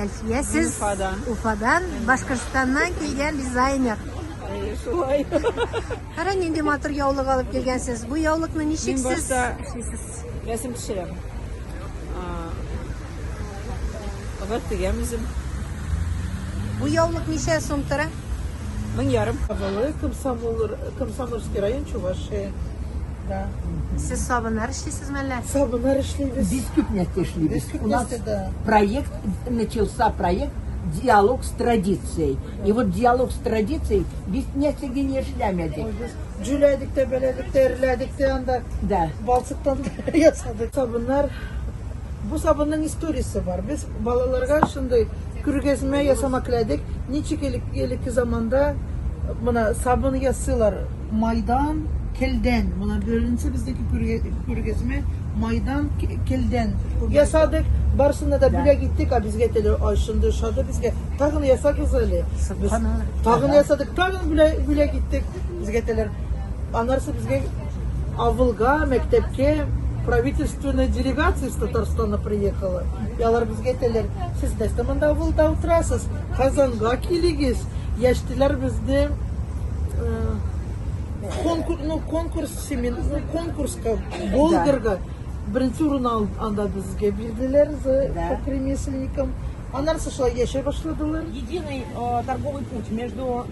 Әлфия, сіз Уфадан, Башқұртстаннан келген дизайнер. Шулай. Қара ненде матыр яулық алып келгенсіз. Бұл яулықны нешік сіз? Рәсім түсірем. Абар тегемізім. Бұл яулық неше сом тұра? 1000. Комсомольский район, Чувашия. Да. Сіз сабынар ішлейсіз мәлі? Сабынар ішлейбіз. Бескупности шли. У нас да. начался проект «Диалог с традицией». И вот диалог с традицией без несколько не шлямяды. Жүләдік те, бәләдік те, әрләдік те, анда Да. балсықтан ясадық. Сабынар, бұл сабынның историясы бар. Біз балаларға шындай күргезме ясамак ләдік. Ничек елікі заманда мұна сабын ясылар майдан, келден. Мұна бөлінсе біздегі күргезме майдан, келден. Ясадық. Барысында да біле кеттік, а бізге теле айшынды шады, бізге тағын ясадық әлі. Тағын ясадық, тағын біле кеттік, бізге телер. Анарсы бізге авылға, мектепке, правительственная делегация из Татарстана приехала. Ялар бізге телер, сіз дәстімінде авылда отырасыз, Қазанға келігіз. Яштылар бізде конкурсқа, Болгарға. Бірінші ұрын анда бізге берділер по ремесленникам. Анар сошла ешей башладылар. Единый торговый путь между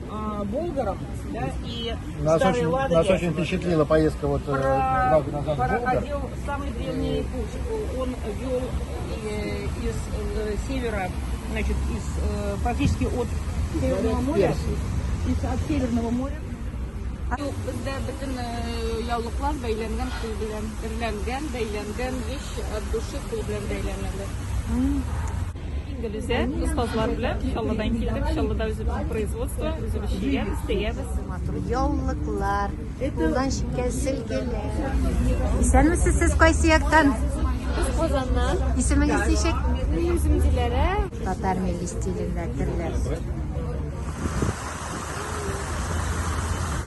Болгаром, да, и Старой Ладогой. Нас очень впечатлила поездка вот 2 года назад в Болгар. Проходил самый древний путь. Он вел из севера, значит, практически от Северного моря, от Северного моря. Bizde bütün yavluklar beylengen, kul bilen, beylengen, iş, duşu kul bilen beylengenler. İngilizce, ustazlar bilen, Şallı'dan geldik, Şallı'da bizim производство, bizim işiyen, isteyemiz. Яулықлар, қолдан шипкен сілгелер. Исән місіз сіз қайсы яқтан? Biz Kozan'dan. Исіміңіз нешек? Yüzümcülere. Татар милли стилінде түрлер.